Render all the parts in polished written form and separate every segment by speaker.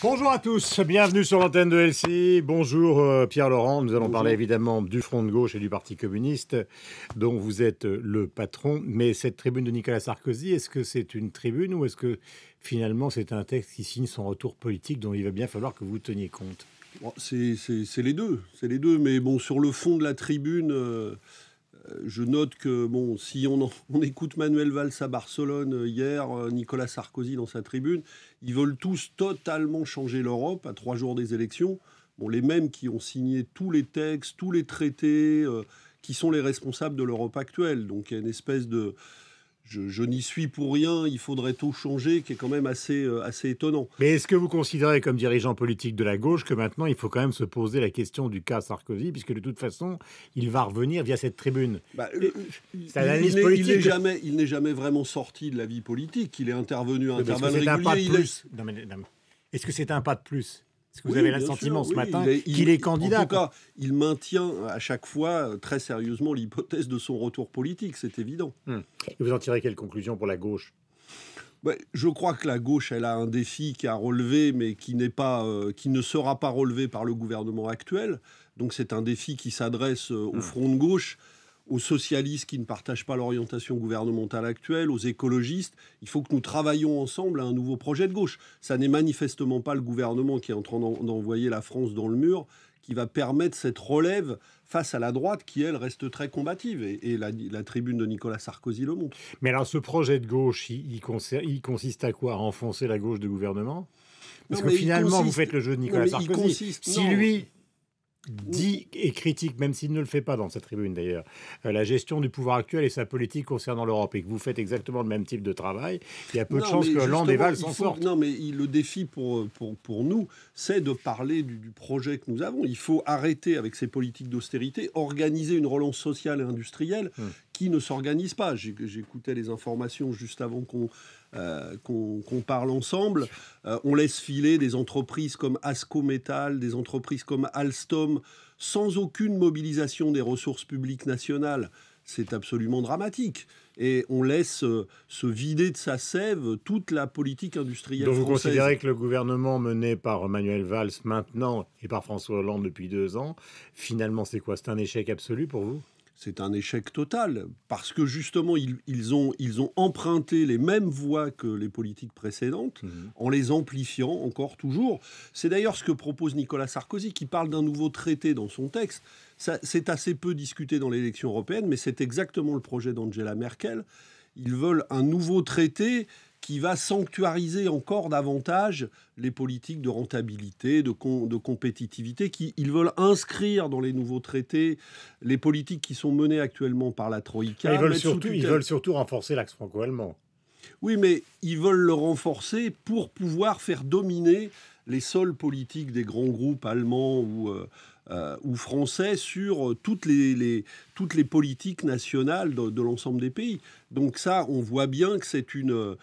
Speaker 1: Bonjour à tous, bienvenue sur l'antenne de LCI. Bonjour Pierre Laurent, nous allons parler évidemment du Front de gauche et du Parti communiste dont vous êtes le patron. Mais cette tribune de Nicolas Sarkozy, est-ce que c'est une tribune ou est-ce que finalement c'est un texte qui signe son retour politique dont il va bien falloir que vous teniez compte?
Speaker 2: Bon, c'est les deux, mais bon, sur le fond de la tribune, je note que bon, si on écoute Manuel Valls à Barcelone hier, Nicolas Sarkozy dans sa tribune, ils veulent tous totalement changer l'Europe à 3 jours des élections. Bon, les mêmes qui ont signé tous les textes, tous les traités, qui sont les responsables de l'Europe actuelle. Donc il y a une espèce de je n'y suis pour rien, il faudrait tout changer, qui est quand même assez étonnant.
Speaker 1: Mais est-ce que vous considérez comme dirigeant politique de la gauche que maintenant il faut quand même se poser la question du cas Sarkozy, puisque de toute façon il va revenir via cette tribune?
Speaker 2: Il n'est jamais vraiment sorti de la vie politique, il est intervenu à intervalles réguliers.
Speaker 1: Est-ce que c'est un pas de plus? Est-ce que vous avez l'assentiment ce matin qu'il est candidat?
Speaker 2: En tout cas, il maintient à chaque fois très sérieusement l'hypothèse de son retour politique, c'est évident.
Speaker 1: Et vous en tirez quelle conclusion pour la gauche?
Speaker 2: Je crois que la gauche, elle a un défi qui a relevé, mais qui ne sera pas relevé par le gouvernement actuel. Donc c'est un défi qui s'adresse au Front de gauche, aux socialistes qui ne partagent pas l'orientation gouvernementale actuelle, aux écologistes. Il faut que nous travaillions ensemble à un nouveau projet de gauche. Ça n'est manifestement pas le gouvernement qui est en train d'envoyer la France dans le mur qui va permettre cette relève face à la droite qui, elle, reste très combative. Et la tribune de Nicolas Sarkozy le montre.
Speaker 1: Mais alors, ce projet de gauche, il consiste à quoi? À renfoncer la gauche du gouvernement? Parce que finalement, vous faites le jeu de Nicolas Sarkozy. Si lui dit et critique, même s'il ne le fait pas dans sa tribune d'ailleurs, la gestion du pouvoir actuel et sa politique concernant l'Europe, et que vous faites exactement le même type de travail, il y a peu de chances que Hollande et Valls s'en sortent.
Speaker 2: Non, mais le défi pour nous, c'est de parler du projet que nous avons. Il faut arrêter avec ces politiques d'austérité, organiser une relance sociale et industrielle qui ne s'organise pas. J'écoutais les informations juste avant qu'on parle ensemble. On laisse filer des entreprises comme Asco Metal, des entreprises comme Alstom, sans aucune mobilisation des ressources publiques nationales. C'est absolument dramatique. Et on laisse se vider de sa sève toute la politique industrielle française.
Speaker 1: Donc vous considérez que le gouvernement mené par Manuel Valls maintenant et par François Hollande depuis 2 ans, finalement c'est quoi? C'est un échec absolu pour vous?
Speaker 2: C'est un échec total, parce que justement, ils ont emprunté les mêmes voies que les politiques précédentes, en les amplifiant encore toujours. C'est d'ailleurs ce que propose Nicolas Sarkozy, qui parle d'un nouveau traité dans son texte. C'est assez peu discuté dans l'élection européenne, mais c'est exactement le projet d'Angela Merkel. Ils veulent un nouveau traité qui va sanctuariser encore davantage les politiques de rentabilité, de compétitivité, ils veulent inscrire dans les nouveaux traités les politiques qui sont menées actuellement par la Troïka.
Speaker 1: Ils veulent surtout renforcer l'axe franco-allemand.
Speaker 2: Oui, mais ils veulent le renforcer pour pouvoir faire dominer les sols politiques des grands groupes allemands ou français sur toutes les politiques nationales de l'ensemble des pays. Donc ça, on voit bien que c'est une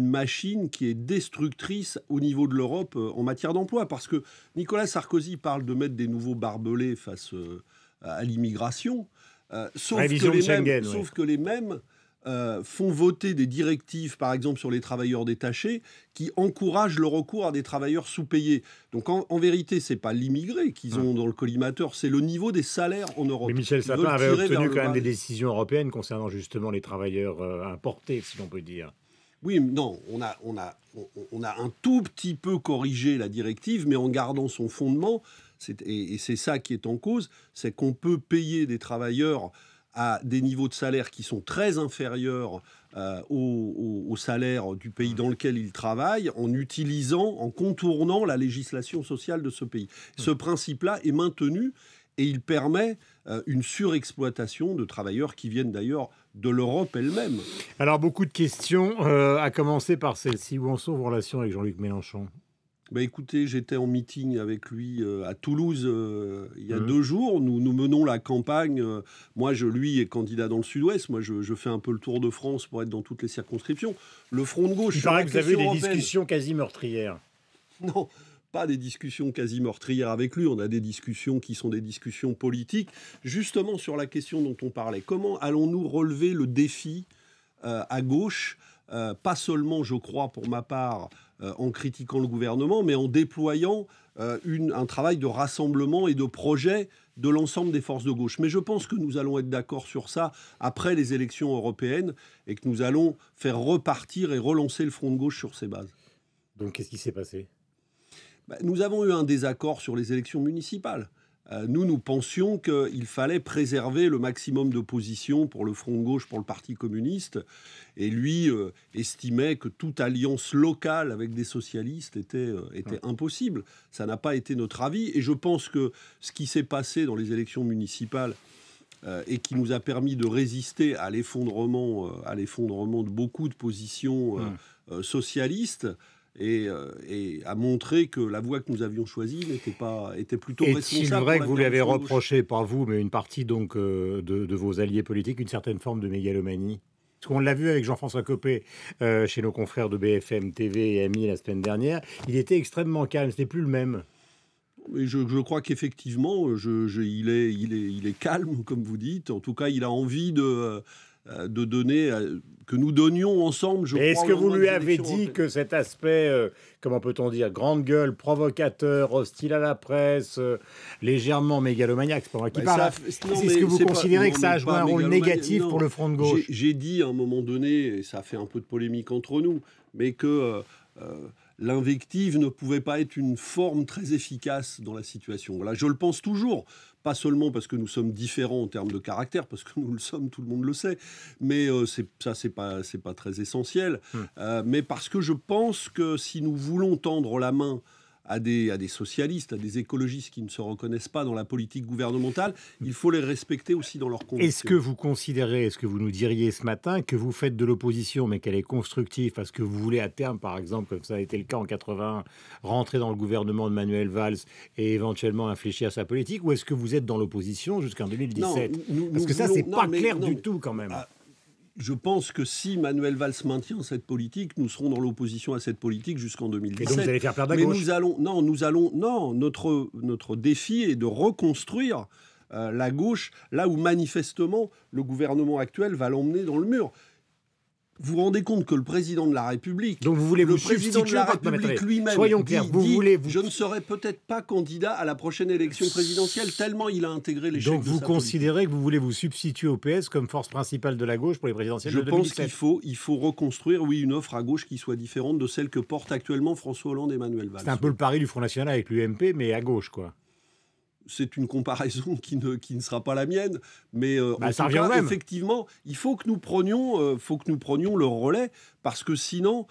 Speaker 2: machine qui est destructrice au niveau de l'Europe en matière d'emploi. Parce que Nicolas Sarkozy parle de mettre des nouveaux barbelés face à l'immigration, sauf que les mêmes font voter des directives, par exemple sur les travailleurs détachés, qui encouragent le recours à des travailleurs sous-payés. Donc en vérité, c'est pas l'immigré qu'ils ont dans le collimateur, c'est le niveau des salaires en Europe.
Speaker 1: Mais Michel Sapin avait obtenu quand même des décisions européennes concernant justement les travailleurs importés, si l'on peut dire.
Speaker 2: Oui, non, on a un tout petit peu corrigé la directive, mais en gardant son fondement, et c'est ça qui est en cause, c'est qu'on peut payer des travailleurs à des niveaux de salaire qui sont très inférieurs au salaire du pays dans lequel ils travaillent, en contournant la législation sociale de ce pays. Ce principe-là est maintenu et il permet une surexploitation de travailleurs qui viennent d'ailleurs de l'Europe elle-même.
Speaker 1: Alors, beaucoup de questions, à commencer par celle-ci. Où en sont vos relations avec Jean-Luc Mélenchon?
Speaker 2: Écoutez, j'étais en meeting avec lui à Toulouse il y a 2 jours. Nous menons la campagne. Moi, lui est candidat dans le Sud-Ouest. Moi, je fais un peu le tour de France pour être dans toutes les circonscriptions. Le Front de gauche...
Speaker 1: Il paraît que vous avez eu des discussions quasi meurtrières.
Speaker 2: Non, pas des discussions quasi meurtrières avec lui. On a des discussions qui sont des discussions politiques, justement sur la question dont on parlait. Comment allons-nous relever le défi à gauche, pas seulement, je crois, pour ma part, en critiquant le gouvernement, mais en déployant un travail de rassemblement et de projet de l'ensemble des forces de gauche. Mais je pense que nous allons être d'accord sur ça après les élections européennes et que nous allons faire repartir et relancer le Front de gauche sur ses bases.
Speaker 1: Donc qu'est-ce qui s'est passé ?
Speaker 2: Nous avons eu un désaccord sur les élections municipales. Nous pensions qu'il fallait préserver le maximum de positions pour le Front de gauche, pour le Parti communiste. Et lui estimait que toute alliance locale avec des socialistes était impossible. Ça n'a pas été notre avis. Et je pense que ce qui s'est passé dans les élections municipales et qui nous a permis de résister à l'effondrement de beaucoup de positions socialistes, et a montré que la voie que nous avions choisie était plutôt responsable.
Speaker 1: Est-il vrai que vous lui avez reproché, pas vous, mais une partie donc de vos alliés politiques, une certaine forme de mégalomanie ? Parce qu'on l'a vu avec Jean-François Copé chez nos confrères de BFM TV et Ami la semaine dernière, il était extrêmement calme, ce n'est plus le même.
Speaker 2: Et je crois qu'effectivement, il est calme, comme vous dites. En tout cas, il a envie de donner, que nous donnions ensemble, je crois.
Speaker 1: Est-ce que vous lui avez dit que cet aspect, comment peut-on dire, grande gueule, provocateur, hostile à la presse, légèrement mégalomaniaque, c'est pas moi qui parle. Est-ce que vous considérez que ça a joué un rôle négatif pour le Front de gauche ?
Speaker 2: J'ai dit à un moment donné, et ça a fait un peu de polémique entre nous, mais que l'invective ne pouvait pas être une forme très efficace dans la situation. Voilà, je le pense toujours. Pas seulement parce que nous sommes différents en termes de caractère, parce que nous le sommes, tout le monde le sait, mais c'est pas très essentiel. Mais parce que je pense que si nous voulons tendre la main à des socialistes, à des écologistes qui ne se reconnaissent pas dans la politique gouvernementale, il faut les respecter aussi dans leurs convictions.
Speaker 1: Est-ce que vous considérez, est-ce que vous nous diriez ce matin que vous faites de l'opposition, mais qu'elle est constructive, parce que vous voulez à terme, par exemple, comme ça a été le cas en 81, rentrer dans le gouvernement de Manuel Valls et éventuellement infléchir sa politique, ou est-ce que vous êtes dans l'opposition jusqu'en 2017 ? Parce que ça, c'est pas clair du tout quand même.
Speaker 2: Je pense que si Manuel Valls maintient cette politique, nous serons dans l'opposition à cette politique jusqu'en 2017.
Speaker 1: Et donc vous allez faire perdre la gauche.
Speaker 2: Notre défi est de reconstruire la gauche là où manifestement le gouvernement actuel va l'emmener dans le mur. Vous vous rendez compte que le président de la République,
Speaker 1: donc vous voulez
Speaker 2: le président de la République lui-même,
Speaker 1: soyons clairs,
Speaker 2: je ne serai peut-être pas candidat à la prochaine élection présidentielle tellement il a intégré l'échec de sa politique.
Speaker 1: Donc vous considérez que vous voulez vous substituer au PS comme force principale de la gauche pour les présidentielles de 2017 ?
Speaker 2: Je pense qu'il faut reconstruire, oui, une offre à gauche qui soit différente de celle que portent actuellement François Hollande et Manuel Valls.
Speaker 1: C'est un peu le pari du Front National avec l'UMP, mais à gauche, quoi.
Speaker 2: C'est une comparaison qui ne sera pas la mienne, mais
Speaker 1: ça revient même.
Speaker 2: Effectivement, il faut que nous prenions le relais, parce que sinon,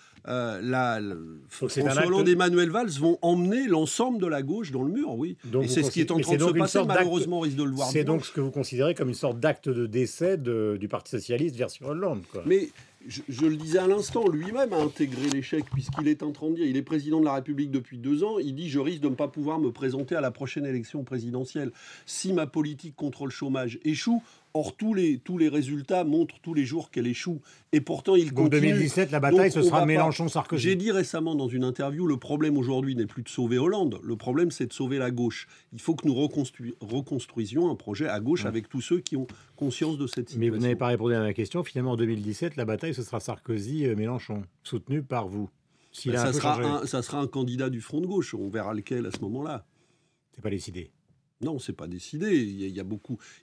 Speaker 2: François Hollande et Manuel Valls vont emmener l'ensemble de la gauche dans le mur, oui. Donc et c'est ce qui est en train de se passer, malheureusement, on risque de le voir.
Speaker 1: C'est donc ce que vous considérez comme une sorte d'acte de décès du Parti Socialiste version Hollande, quoi.
Speaker 2: Mais je le disais à l'instant, lui-même a intégré l'échec, puisqu'il est en train de dire, il est président de la République depuis 2 ans, il dit « je risque de ne pas pouvoir me présenter à la prochaine élection présidentielle si ma politique contre le chômage échoue ». Or, tous les résultats montrent tous les jours qu'elle échoue. Et pourtant, il continue.
Speaker 1: En 2017, la bataille, ce sera Mélenchon-Sarkozy.
Speaker 2: J'ai dit récemment dans une interview, le problème aujourd'hui n'est plus de sauver Hollande. Le problème, c'est de sauver la gauche. Il faut que nous reconstruisions un projet à gauche avec tous ceux qui ont conscience de cette situation.
Speaker 1: Mais vous n'avez pas répondu à ma question. Finalement, en 2017, la bataille, ce sera Sarkozy-Mélenchon, soutenu par vous.
Speaker 2: Ça sera un candidat du Front de gauche. On verra lequel à ce moment-là.
Speaker 1: C'est pas décidé.
Speaker 2: Non, c'est pas décidé.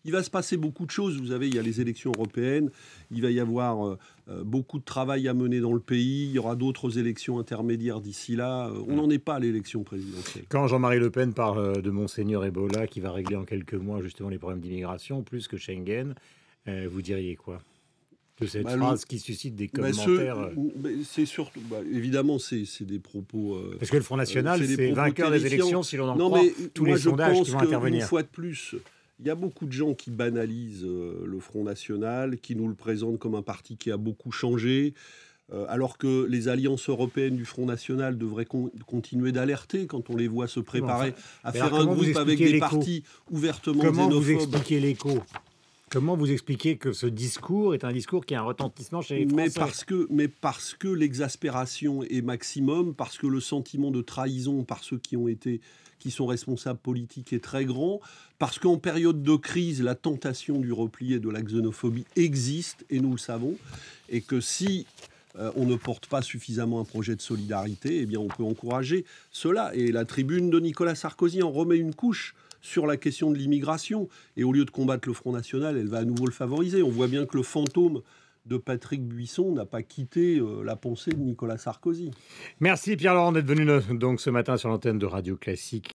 Speaker 2: Il va se passer beaucoup de choses. Vous savez, il y a les élections européennes. Il va y avoir beaucoup de travail à mener dans le pays. Il y aura d'autres élections intermédiaires d'ici là. On n'en est pas à l'élection présidentielle.
Speaker 1: Quand Jean-Marie Le Pen parle de Monseigneur Ebola, qui va régler en quelques mois justement les problèmes d'immigration, plus que Schengen, vous diriez quoi de cette phrase qui suscite des commentaires
Speaker 2: c'est surtout, évidemment, c'est des propos...
Speaker 1: Parce que le Front National, c'est vainqueur des élections, si l'on en croit tous les sondages qui vont intervenir.
Speaker 2: Une fois de plus, il y a beaucoup de gens qui banalisent le Front National, qui nous le présentent comme un parti qui a beaucoup changé, alors que les alliances européennes du Front National devraient continuer d'alerter quand on les voit se préparer à faire un groupe avec des partis ouvertement xénophobes.
Speaker 1: Comment vous expliquez l'écho ? Comment vous expliquez que ce discours est un discours qui a un retentissement chez les Français ?
Speaker 2: Parce que l'exaspération est maximum, parce que le sentiment de trahison par ceux qui sont responsables politiques est très grand, parce qu'en période de crise, la tentation du repli et de la xénophobie existe, et nous le savons, et que si on ne porte pas suffisamment un projet de solidarité, eh bien on peut encourager cela. Et la tribune de Nicolas Sarkozy en remet une couche sur la question de l'immigration. Et au lieu de combattre le Front National, elle va à nouveau le favoriser. On voit bien que le fantôme de Patrick Buisson n'a pas quitté la pensée de Nicolas Sarkozy.
Speaker 1: Merci Pierre-Laurent d'être venu donc ce matin sur l'antenne de Radio Classique.